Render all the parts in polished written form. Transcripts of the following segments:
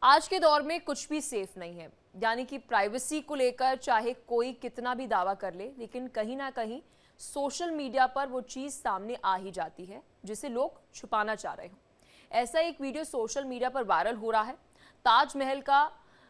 आज के दौर में कुछ भी सेफ नहीं है। यानी कि प्राइवेसी को लेकर चाहे कोई कितना भी दावा कर ले, लेकिन कहीं ना कहीं सोशल मीडिया पर वो चीज़ सामने आ ही जाती है जिसे लोग छुपाना चाह रहे हों। ऐसा एक वीडियो सोशल मीडिया पर वायरल हो रहा है ताजमहल का।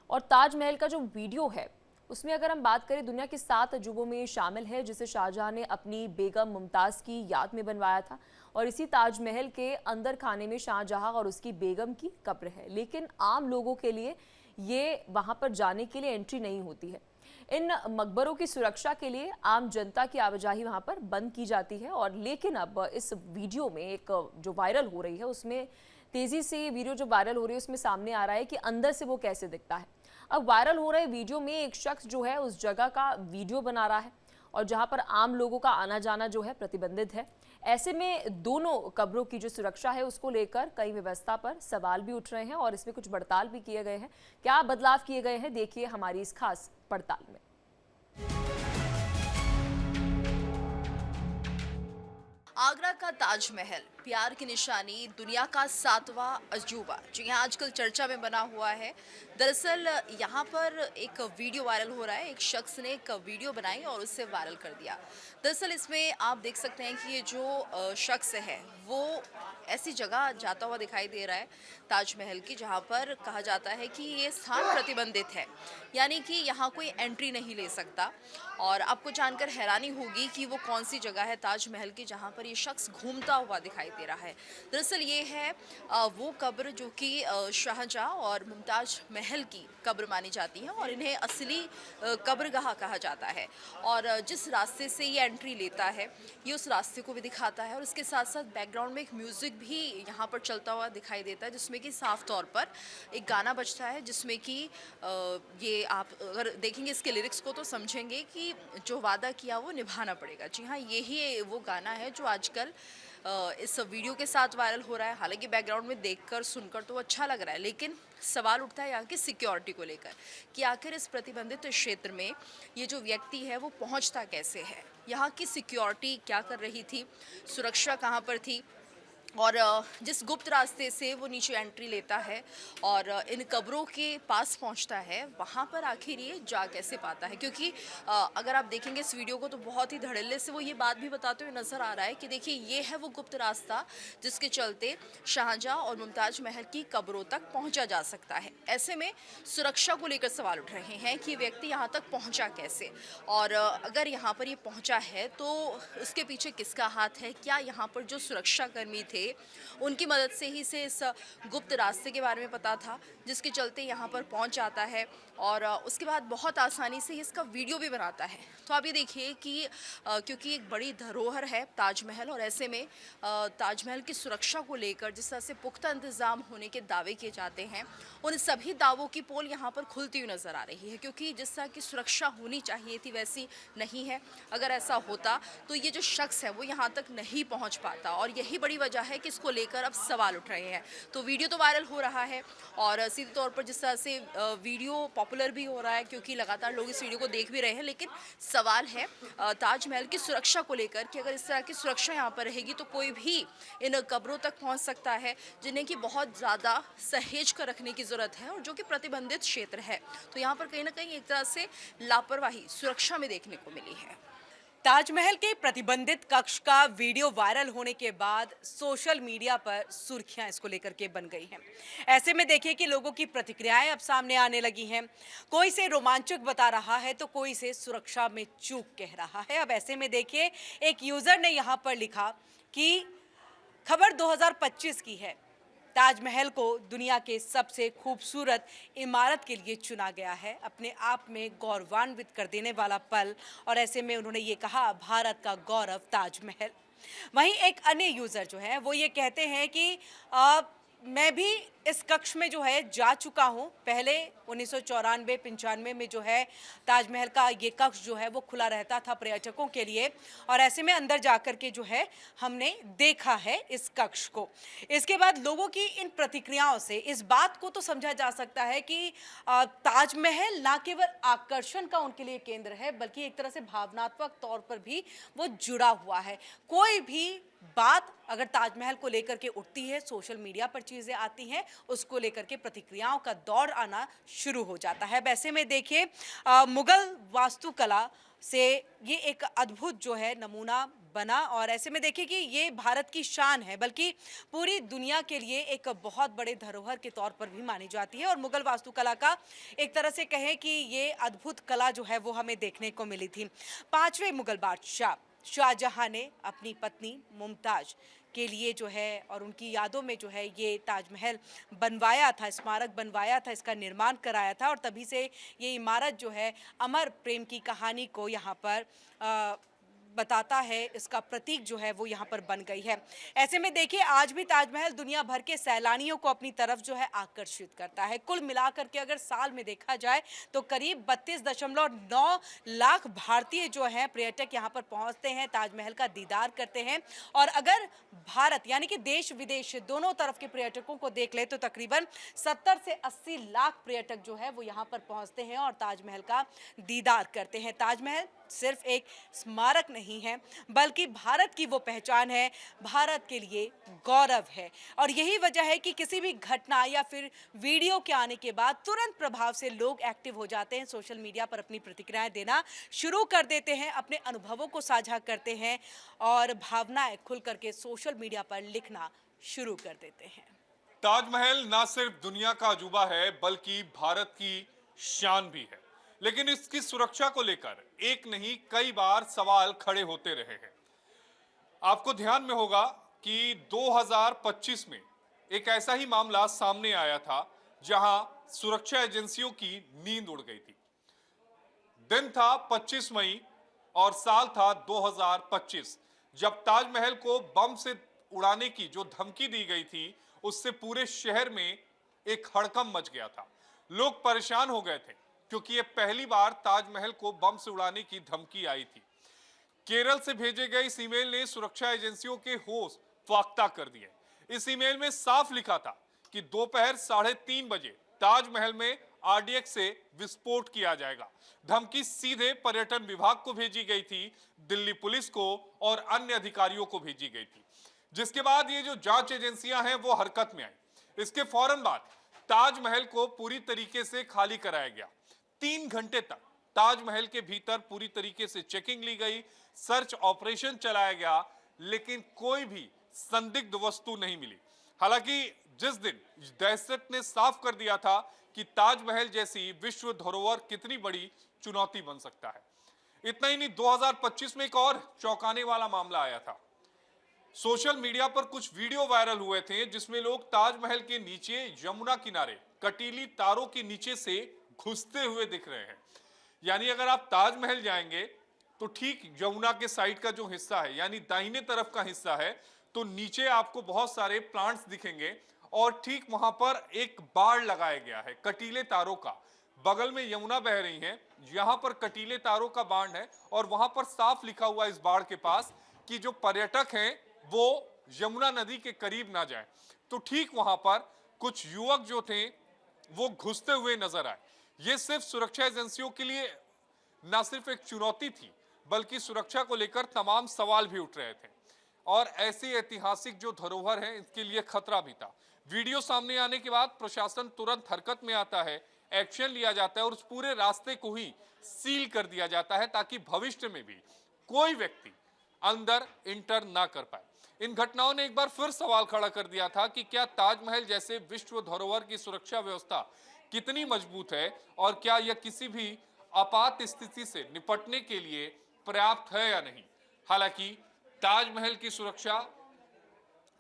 और ताजमहल का जो वीडियो है उसमें अगर हम बात करें, दुनिया के 7 अजूबों में शामिल है जिसे शाहजहां ने अपनी बेगम मुमताज़ की याद में बनवाया था। और इसी ताजमहल के अंदर खाने में शाहजहां और उसकी बेगम की कब्र है, लेकिन आम लोगों के लिए ये वहां पर जाने के लिए एंट्री नहीं होती है। इन मकबरों की सुरक्षा के लिए आम जनता की आवाजाही वहां पर बंद की जाती है। और लेकिन अब इस वीडियो में एक जो वायरल हो रही है उसमें तेजी से ये वीडियो जो वायरल हो रही है उसमें सामने आ रहा है कि अंदर से वो कैसे दिखता है। अब वायरल हो रहे वीडियो में एक शख्स जो है उस जगह का वीडियो बना रहा है और जहां पर आम लोगों का आना जाना जो है प्रतिबंधित है। ऐसे में दोनों कब्रों की जो सुरक्षा है उसको लेकर कई व्यवस्था पर सवाल भी उठ रहे हैं और इसमें कुछ पड़ताल भी किए गए हैं। क्या बदलाव किए गए हैं, देखिए हमारी इस खास पड़ताल में। आगरा का ताजमहल प्यार की निशानी, दुनिया का 7वां अजूबा जो यहाँ आजकल चर्चा में बना हुआ है। दरअसल यहाँ पर एक वीडियो वायरल हो रहा है। एक शख्स ने एक वीडियो बनाई और उसे वायरल कर दिया। दरअसल इसमें आप देख सकते हैं कि ये जो शख्स है वो ऐसी जगह जाता हुआ दिखाई दे रहा है ताजमहल की, जहाँ पर कहा जाता है कि ये स्थान प्रतिबंधित है, यानी कि यहाँ कोई एंट्री नहीं ले सकता। और आपको जानकर हैरानी होगी कि वो कौन सी जगह है ताजमहल की जहाँ पर ये शख्स घूमता हुआ दिखाई दे रहा है। दरअसल ये है वो कब्र जो कि शाहजहां और मुमताज महल की कब्र मानी जाती है और इन्हें असली कब्रगाह कहा जाता है। और जिस रास्ते से ये एंट्री लेता है ये उस रास्ते को भी दिखाता है। और इसके साथ साथ बैकग्राउंड में एक म्यूज़िक भी यहाँ पर चलता हुआ दिखाई देता है, जिसमें कि साफ तौर पर एक गाना बजता है, जिसमें कि ये आप अगर देखेंगे इसके लिरिक्स को तो समझेंगे कि जो वादा किया वो निभाना पड़ेगा। जी हाँ, यही वो गाना है जो आजकल इस वीडियो के साथ वायरल हो रहा है। हालांकि बैकग्राउंड में देखकर सुनकर तो अच्छा लग रहा है, लेकिन सवाल उठता है यहाँ की सिक्योरिटी को लेकर कि आखिर इस प्रतिबंधित क्षेत्र में ये जो व्यक्ति है वो पहुँचता कैसे है। यहाँ की सिक्योरिटी क्या कर रही थी, सुरक्षा कहाँ पर थी, और जिस गुप्त रास्ते से वो नीचे एंट्री लेता है और इन कब्रों के पास पहुंचता है, वहाँ पर आखिर ये जा कैसे पाता है। क्योंकि अगर आप देखेंगे इस वीडियो को तो बहुत ही धड़ल्ले से वो ये बात भी बताते हुए नज़र आ रहा है कि देखिए ये है वो गुप्त रास्ता जिसके चलते शाहजहां और मुमताज महल की कब्रों तक पहुँचा जा सकता है। ऐसे में सुरक्षा को लेकर सवाल उठ रहे हैं कि व्यक्ति यहाँ तक पहुँचा कैसे, और अगर यहाँ पर ये पहुँचा है तो उसके पीछे किसका हाथ है। क्या यहाँ पर जो सुरक्षाकर्मी थे उनकी मदद से ही से इस गुप्त रास्ते के बारे में पता था, जिसके चलते यहाँ पर पहुँच जाता है और उसके बाद बहुत आसानी से इसका वीडियो भी बनाता है। तो आप ये देखिए कि क्योंकि एक बड़ी धरोहर है ताजमहल, और ऐसे में ताजमहल की सुरक्षा को लेकर जिस तरह से पुख्ता इंतज़ाम होने के दावे किए जाते हैं, उन सभी दावों की पोल यहाँ पर खुलती हुई नज़र आ रही है। क्योंकि जिस तरह की सुरक्षा होनी चाहिए थी वैसी नहीं है। अगर ऐसा होता तो ये जो शख्स है वो यहाँ तक नहीं पहुँच पाता, और यही बड़ी वजह है कि इसको लेकर अब सवाल उठ रहे हैं। तो वीडियो तो वायरल हो रहा है और सीधे तौर पर जिस तरह से वीडियो पॉपुलर भी हो रहा है क्योंकि लगातार लोग इस वीडियो को देख भी रहे हैं, लेकिन सवाल है ताजमहल की सुरक्षा को लेकर कि अगर इस तरह की सुरक्षा यहाँ पर रहेगी तो कोई भी इन कब्रों तक पहुँच सकता है, जिन्हें कि बहुत ज़्यादा सहेज कर रखने की ज़रूरत है और जो कि प्रतिबंधित क्षेत्र है। तो यहाँ पर कहीं ना कहीं एक तरह से लापरवाही सुरक्षा में देखने को मिली है। ताजमहल के प्रतिबंधित कक्ष का वीडियो वायरल होने के बाद सोशल मीडिया पर सुर्खियां इसको लेकर के बन गई हैं। ऐसे में देखिए कि लोगों की प्रतिक्रियाएं अब सामने आने लगी हैं। कोई इसे रोमांचक बता रहा है तो कोई इसे सुरक्षा में चूक कह रहा है। अब ऐसे में देखिए एक यूजर ने यहाँ पर लिखा कि खबर 2025 की है, ताजमहल को दुनिया के सबसे खूबसूरत इमारत के लिए चुना गया है, अपने आप में गौरवान्वित कर देने वाला पल। और ऐसे में उन्होंने ये कहा, भारत का गौरव ताजमहल। वहीं एक अन्य यूजर जो है वो ये कहते हैं कि मैं भी इस कक्ष में जो है जा चुका हूं। पहले 1994-95 में जो है ताजमहल का ये कक्ष जो है वो खुला रहता था पर्यटकों के लिए, और ऐसे में अंदर जाकर के जो है हमने देखा है इस कक्ष को। इसके बाद लोगों की इन प्रतिक्रियाओं से इस बात को तो समझा जा सकता है कि ताजमहल ना केवल आकर्षण का उनके लिए केंद्र है, बल्कि एक तरह से भावनात्मक तौर पर भी वो जुड़ा हुआ है। कोई भी बात अगर ताजमहल को लेकर के उठती है, सोशल मीडिया पर चीज़ें आती हैं, उसको लेकर के प्रतिक्रियाओं का दौर आना शुरू हो जाता है। वैसे में देखिए मुगल वास्तुकला से ये एक अद्भुत जो है नमूना बना और ऐसे में देखिए कि ये भारत की शान है, बल्कि पूरी दुनिया के लिए एक बहुत बड़े धरोहर के तौर पर भी मानी जाती है। और मुगल वास्तुकला का एक तरह से कहें कि ये अद्भुत कला जो है वो हमें देखने को मिली थी। 5वें मुगल बादशाह शाहजहां ने अपनी पत्नी मुमताज के लिए जो है और उनकी यादों में जो है ये ताजमहल बनवाया था, स्मारक बनवाया था, इसका निर्माण कराया था और तभी से ये इमारत जो है अमर प्रेम की कहानी को यहाँ पर बताता है, इसका प्रतीक जो है वो यहाँ पर बन गई है। ऐसे में देखिए आज भी ताजमहल दुनिया भर के सैलानियों को अपनी तरफ जो है आकर्षित करता है। कुल मिलाकर के अगर साल में देखा जाए तो करीब 32.9 लाख भारतीय जो हैं पर्यटक यहाँ पर पहुँचते हैं, ताजमहल का दीदार करते हैं। और अगर भारत यानी कि देश विदेश दोनों तरफ के पर्यटकों को देख ले तो तकरीबन 70 से 80 लाख पर्यटक जो है वो यहाँ पर पहुँचते हैं और ताजमहल का दीदार करते हैं। ताजमहल सिर्फ एक स्मारक नहीं है बल्कि भारत की वो पहचान है, भारत के लिए गौरव है। और यही वजह है कि किसी भी घटना या फिर वीडियो के आने के बाद तुरंत प्रभाव से लोग एक्टिव हो जाते हैं, सोशल मीडिया पर अपनी प्रतिक्रियाएं देना शुरू कर देते हैं, अपने अनुभवों को साझा करते हैं और भावनाएं खुल करके सोशल मीडिया पर लिखना शुरू कर देते हैं। ताजमहल ना सिर्फ दुनिया का अजूबा है बल्कि भारत की शान भी है, लेकिन इसकी सुरक्षा को लेकर एक नहीं कई बार सवाल खड़े होते रहे हैं। आपको ध्यान में होगा कि 2025 में एक ऐसा ही मामला सामने आया था जहां सुरक्षा एजेंसियों की नींद उड़ गई थी। दिन था 25 मई और साल था 2025 जब ताजमहल को बम से उड़ाने की जो धमकी दी गई थी उससे पूरे शहर में एक हड़कंप मच गया था। लोग परेशान हो गए थे क्योंकि ये पहली बार ताजमहल को बम से उड़ाने की धमकी आई थी। केरल से भेजे गए इस ईमेल ने सुरक्षा एजेंसियों के होश फाख्ता कर दिए। इस ईमेल में साफ लिखा था कि दोपहर 3:30 बजे ताजमहल में आरडीएक्स से विस्फोट किया जाएगा। धमकी सीधे पर्यटन विभाग को भेजी गई थी, दिल्ली पुलिस को और अन्य अधिकारियों को भेजी गई थी, जिसके बाद ये जो जांच एजेंसियां हैं वो हरकत में आई। इसके फौरन बाद ताजमहल को पूरी तरीके से खाली कराया गया। 3 घंटे तक ताजमहल के भीतर पूरी तरीके से चेकिंग ली गई, सर्च ऑपरेशन चलाया गया, लेकिन कोई भी संदिग्ध वस्तु नहीं मिली। हालांकि जिस दिन दहशत ने साफ कर दिया था कि ताजमहल जैसी विश्व धरोहर कितनी बड़ी चुनौती बन सकता है। इतना ही नहीं, 2025 में एक और चौंकाने वाला मामला आया था। सोशल मीडिया पर कुछ वीडियो वायरल हुए थे जिसमें लोग ताजमहल के नीचे यमुना किनारे कटीली तारों के नीचे से घुसते हुए दिख रहे हैं। यानी अगर आप ताजमहल जाएंगे तो ठीक यमुना के साइड का जो हिस्सा है यानी दाहिने तरफ का हिस्सा है तो नीचे आपको बहुत सारे प्लांट्स दिखेंगे और ठीक वहां पर एक बाड़ लगाया गया है कटीले तारों का। बगल में यमुना बह रही है, यहां पर कटीले तारों का बांध है और वहां पर साफ लिखा हुआ इस बाड़ के पास कि जो पर्यटक हैं वो यमुना नदी के करीब ना जाए। तो ठीक वहां पर कुछ युवक जो थे वो घुसते हुए नजर आए। ये सिर्फ सुरक्षा एजेंसियों के लिए ना सिर्फ एक चुनौती थी बल्कि सुरक्षा को लेकर तमाम सवाल भी उठ रहे थे और ऐसी ऐतिहासिक जो धरोहर है इसके लिए खतरा भी था। वीडियो सामने आने के बाद प्रशासन तुरंत हरकत में आता है, एक्शन लिया जाता है और उस पूरे रास्ते को ही सील कर दिया जाता है ताकि भविष्य में भी कोई व्यक्ति अंदर इंटर ना कर पाए। इन घटनाओं ने एक बार फिर सवाल खड़ा कर दिया था कि क्या ताजमहल जैसे विश्व धरोहर की सुरक्षा व्यवस्था कितनी मजबूत है और क्या यह किसी भी आपात स्थिति से निपटने के लिए पर्याप्त है या नहीं। हालांकि ताजमहल की सुरक्षा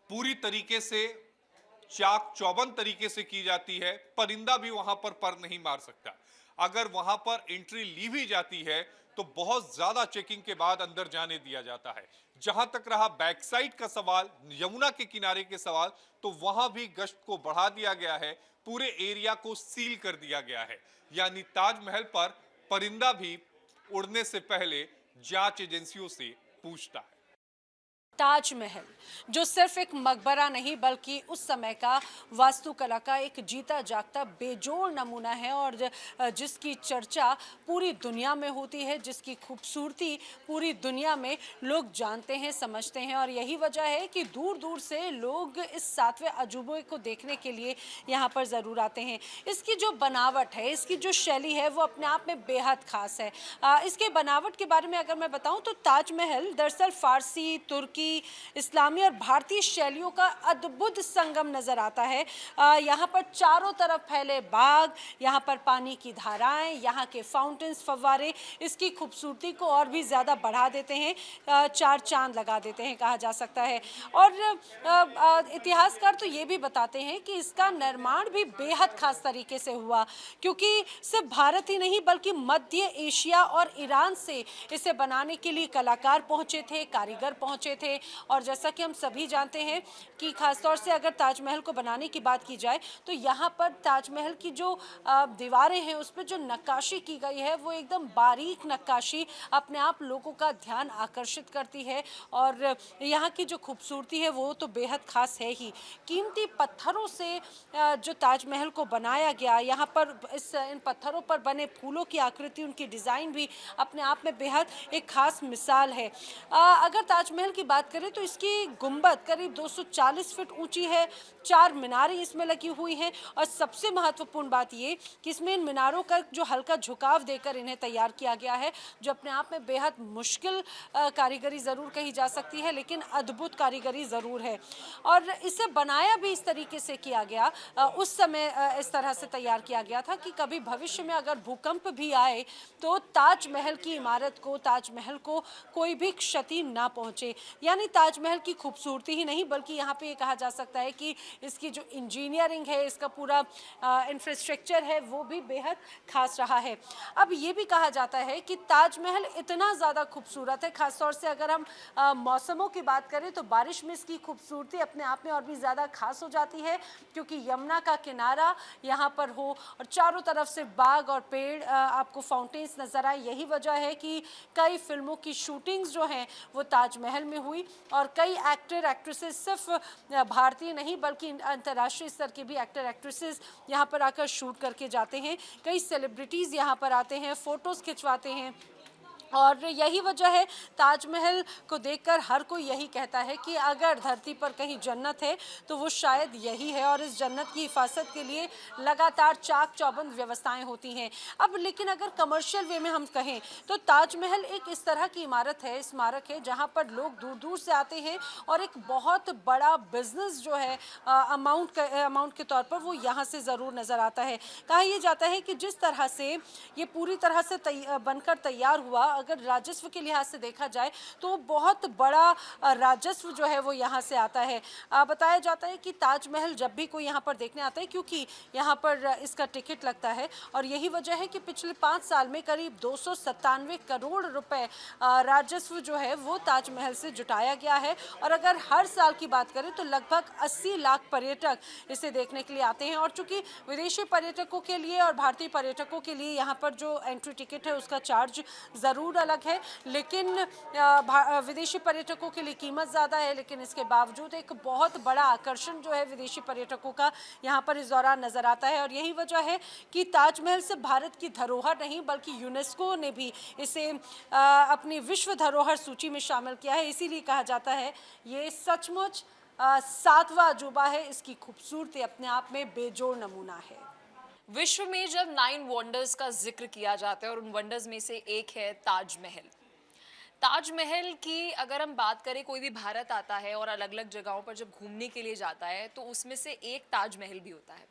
पूरी तरीके से चाक चौबंद तरीके से की जाती है, परिंदा भी वहां पर नहीं मार सकता। अगर वहां पर एंट्री ली भी जाती है तो बहुत ज्यादा चेकिंग के बाद अंदर जाने दिया जाता है। जहां तक रहा बैक साइड का सवाल, यमुना के किनारे के सवाल, तो वहां भी गश्त को बढ़ा दिया गया है, पूरे एरिया को सील कर दिया गया है। यानी ताजमहल पर परिंदा भी उड़ने से पहले जांच एजेंसियों से पूछता है। ताजमहल जो सिर्फ एक मकबरा नहीं बल्कि उस समय का वास्तुकला का एक जीता जागता बेजोड़ नमूना है और जिसकी चर्चा पूरी दुनिया में होती है, जिसकी खूबसूरती पूरी दुनिया में लोग जानते हैं, समझते हैं। और यही वजह है कि दूर दूर से लोग इस सातवें अजूबे को देखने के लिए यहाँ पर ज़रूर आते हैं। इसकी जो बनावट है, इसकी जो शैली है वो अपने आप में बेहद खास है। इसके बनावट के बारे में अगर मैं बताऊँ तो ताजमहल दरअसल फारसी, तुर्की, इस्लामी और भारतीय शैलियों का अद्भुत संगम नजर आता है। यहाँ पर चारों तरफ फैले बाग, यहाँ पर पानी की धाराएं, यहाँ के फाउंटेन्स, फव्वारे इसकी खूबसूरती को और भी ज़्यादा बढ़ा देते हैं, चार चांद लगा देते हैं कहा जा सकता है। और इतिहासकार तो ये भी बताते हैं कि इसका निर्माण भी बेहद खास तरीके से हुआ, क्योंकि सिर्फ भारत ही नहीं बल्कि मध्य एशिया और ईरान से इसे बनाने के लिए कलाकार पहुँचे थे, कारीगर पहुँचे थे। और जैसा कि हम सभी जानते हैं कि खासतौर से अगर ताजमहल को बनाने की बात की जाए तो यहाँ पर ताजमहल की जो दीवारें हैं उस पर जो नक्काशी की गई है वो एकदम बारीक नक्काशी अपने आप लोगों का ध्यान आकर्षित करती है। और यहाँ की जो खूबसूरती है वो तो बेहद खास है ही। कीमती पत्थरों से जो ताजमहल को बनाया गया, यहाँ पर इन पत्थरों पर बने फूलों की आकृति, उनकी डिज़ाइन भी अपने आप में बेहद एक खास मिसाल है। अगर ताजमहल की बात करें तो इसकी गुंबद करीब 240 फीट ऊंची है, 4 मीनारें इसमें लगी हुई हैं और सबसे महत्वपूर्ण बात ये कि इसमें इन मीनारों का जो हल्का झुकाव देकर इन्हें तैयार किया गया है, जो अपने आप में बेहद मुश्किल कारीगरी ज़रूर कही जा सकती है, लेकिन अद्भुत कारीगरी ज़रूर है। और इसे बनाया भी इस तरीके से किया गया, उस समय इस तरह से तैयार किया गया था कि कभी भविष्य में अगर भूकंप भी आए तो ताजमहल की इमारत को, ताजमहल को कोई भी क्षति ना पहुँचे। यानी ताजमहल की खूबसूरती ही नहीं बल्कि यहाँ पे ये कहा जा सकता है कि इसकी जो इंजीनियरिंग है, इसका पूरा इंफ्रास्ट्रक्चर है वो भी बेहद खास रहा है। अब ये भी कहा जाता है कि ताजमहल इतना ज़्यादा खूबसूरत है, खासतौर से अगर हम मौसमों की बात करें तो बारिश में इसकी खूबसूरती अपने आप में और भी ज़्यादा खास हो जाती है, क्योंकि यमुना का किनारा यहाँ पर हो और चारों तरफ से बाग और पेड़, आपको फाउंटेन्स नज़र आए। यही वजह है कि कई फिल्मों की शूटिंग्स जो हैं वो ताजमहल में हुई और कई एक्टर एक्ट्रेसेस सिर्फ भारतीय नहीं बल्कि अंतर्राष्ट्रीय स्तर के भी एक्टर एक्ट्रेसेस यहाँ पर आकर शूट करके जाते हैं। कई सेलिब्रिटीज़ यहाँ पर आते हैं, फ़ोटोज़ खिंचवाते हैं। और यही वजह है ताजमहल को देखकर हर कोई यही कहता है कि अगर धरती पर कहीं जन्नत है तो वो शायद यही है। और इस जन्नत की हिफाजत के लिए लगातार चाक चौबंद व्यवस्थाएं होती हैं। अब लेकिन अगर कमर्शियल वे में हम कहें तो ताजमहल एक इस तरह की इमारत है, स्मारक है, जहां पर लोग दूर दूर से आते हैं और एक बहुत बड़ा बिजनेस जो है अमाउंट के तौर पर वो यहाँ से ज़रूर नज़र आता है। कहा यह जाता है कि जिस तरह से ये पूरी तरह से बनकर तैयार हुआ, अगर राजस्व के लिहाज से देखा जाए तो बहुत बड़ा राजस्व जो है वो यहाँ से आता है। बताया जाता है कि ताजमहल जब भी कोई यहाँ पर देखने आता है, क्योंकि यहाँ पर इसका टिकट लगता है, और यही वजह है कि पिछले 5 साल में करीब 297 करोड़ रुपए राजस्व जो है वो ताजमहल से जुटाया गया है। और अगर हर साल की बात करें तो लगभग 80 लाख पर्यटक इसे देखने के लिए आते हैं। और चूंकि विदेशी पर्यटकों के लिए और भारतीय पर्यटकों के लिए यहाँ पर जो एंट्री टिकट है उसका चार्ज ज़रूर अलग है, लेकिन विदेशी पर्यटकों के लिए कीमत ज़्यादा है, लेकिन इसके बावजूद एक बहुत बड़ा आकर्षण जो है विदेशी पर्यटकों का यहाँ पर इस दौरान नज़र आता है। और यही वजह है कि ताजमहल से भारत की धरोहर नहीं बल्कि यूनेस्को ने भी इसे अपनी विश्व धरोहर सूची में शामिल किया है। इसीलिए कहा जाता है ये सचमुच 7वां अजूबा है। इसकी खूबसूरती अपने आप में बेजोड़ नमूना है। विश्व में जब 9 वंडर्स का जिक्र किया जाता है और उन वंडर्स में से एक है ताजमहल। ताजमहल की अगर हम बात करें, कोई भी भारत आता है और अलग अलग जगहों पर जब घूमने के लिए जाता है तो उसमें से एक ताजमहल भी होता है।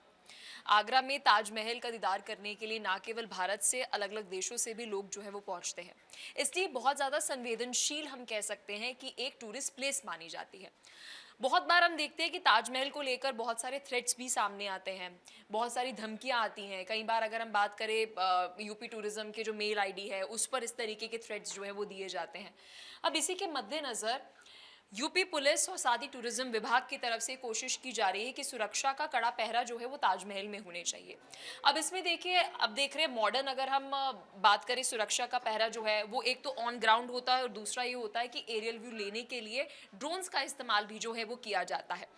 आगरा में ताजमहल का दीदार करने के लिए ना केवल भारत से, अलग अलग देशों से भी लोग जो है वो पहुंचते हैं। इसलिए बहुत ज़्यादा संवेदनशील हम कह सकते हैं कि एक टूरिस्ट प्लेस मानी जाती है। बहुत बार हम देखते हैं कि ताजमहल को लेकर बहुत सारे थ्रेट्स भी सामने आते हैं, बहुत सारी धमकियां आती हैं। कई बार अगर हम बात करें यूपी टूरिज्म के जो मेल आईडी है उस पर इस तरीके के थ्रेट्स जो है वो दिए जाते हैं। अब इसी के मद्देनज़र यूपी पुलिस और साथ ही टूरिज्म विभाग की तरफ से कोशिश की जा रही है कि सुरक्षा का कड़ा पहरा जो है वो ताजमहल में होने चाहिए। अब इसमें देखिए, अब देख रहे हैं मॉडर्न, अगर हम बात करें सुरक्षा का पहरा जो है वो एक तो ऑन ग्राउंड होता है और दूसरा ये होता है कि एरियल व्यू लेने के लिए ड्रोन्स का इस्तेमाल भी जो है वो किया जाता है।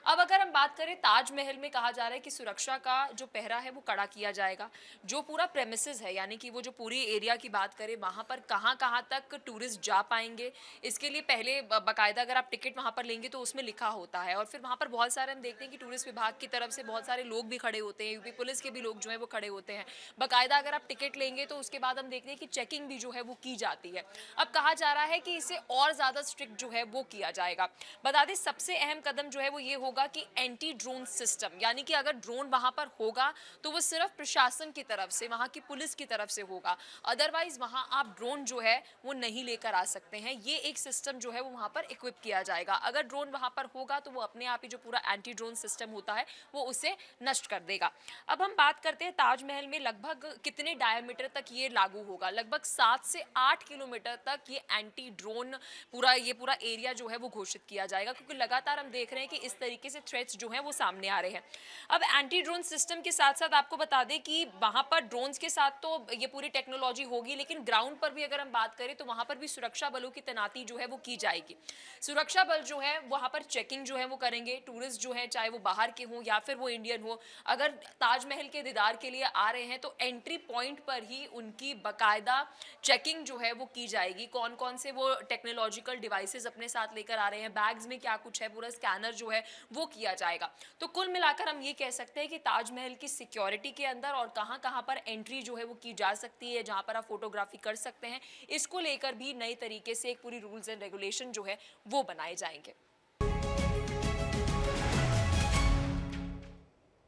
अब अगर हम बात करें ताजमहल में, कहा जा रहा है कि सुरक्षा का जो पहरा है वो कड़ा किया जाएगा। जो पूरा प्रेमिसेस है, यानी कि वो जो पूरी एरिया की बात करें, वहाँ पर कहाँ कहाँ तक टूरिस्ट जा पाएंगे, इसके लिए पहले बाकायदा अगर आप टिकट वहाँ पर लेंगे तो उसमें लिखा होता है। और फिर वहाँ पर बहुत सारे हम देखते हैं कि टूरिस्ट विभाग की तरफ से बहुत सारे लोग भी खड़े होते हैं, यूपी पुलिस के भी लोग जो है वो खड़े होते हैं। बाकायदा अगर आप टिकट लेंगे तो उसके बाद हम देखते हैं कि चेकिंग भी जो है वो की जाती है। अब कहा जा रहा है कि इसे और ज़्यादा स्ट्रिक्ट जो है वो किया जाएगा। बता दें, सबसे अहम कदम जो है वो ये होगा कि एंटी ड्रोन सिस्टम, यानी कि अगर ड्रोन वहाँ पर होगा तो वो सिर्फ प्रशासन की तरफ से, वहाँ की पुलिस की तरफ से होगा। अदरवाइज वहाँ आप ड्रोन जो है वो नहीं लेकर आ सकते हैं। ये एक सिस्टम जो है वो वहाँ पर इक्विप किया जाएगा। अगर ड्रोन वहाँ पर होगा तो वो अपने आप ही जो पूरा एंटी ड्रोन सिस्टम होता है वो उसे नष्ट कर देगा। अब हम बात करते हैं ताजमहल में लगभग कितने डायमीटर तक ये लागू होगा। लगभग 7 से 8 किलोमीटर तक ये एंटी ड्रोन ये पूरा एरिया जो है वो घोषित किया जाएगा, क्योंकि लगातार हम देख रहे हैं कि इस तरीके से थ्रेट्स जो हैं वो सामने आ रहे हैं। अब एंटी ड्रोन सिस्टम के साथ साथ आपको बता दें कि वहाँ पर ड्रोन्स के साथ तो ये पूरी टेक्नोलॉजी होगी, लेकिन ग्राउंड पर भी अगर हम बात करें तो वहाँ पर भी सुरक्षा बलों की तैनाती जो है वो की जाएगी। सुरक्षा बल जो है वहाँ पर चेकिंग जो है वो करेंगे। टूरिस्ट जो है, चाहे वो बाहर के हों या फिर वो इंडियन हो, अगर ताजमहल के दीदार के लिए आ रहे हैं तो एंट्री पॉइंट पर ही उनकी बाकायदा चेकिंग जो है वो की जाएगी। कौन कौन से वो टेक्नोलॉजिकल डिवाइसेस अपने साथ लेकर आ रहे हैं, बैग्स में क्या कुछ है, पूरा स्कैनर जो है वो किया जाएगा। तो कुल मिलाकर हम ये कह सकते हैं कि ताजमहल की सिक्योरिटी के अंदर और कहाँ कहाँ पर एंट्री जो है वो की जा सकती है, जहाँ पर आप फोटोग्राफी कर सकते हैं, इसको लेकर भी नए तरीके से एक पूरी रूल्स एंड रेगुलेशन जो है वो बनाए जाएंगे।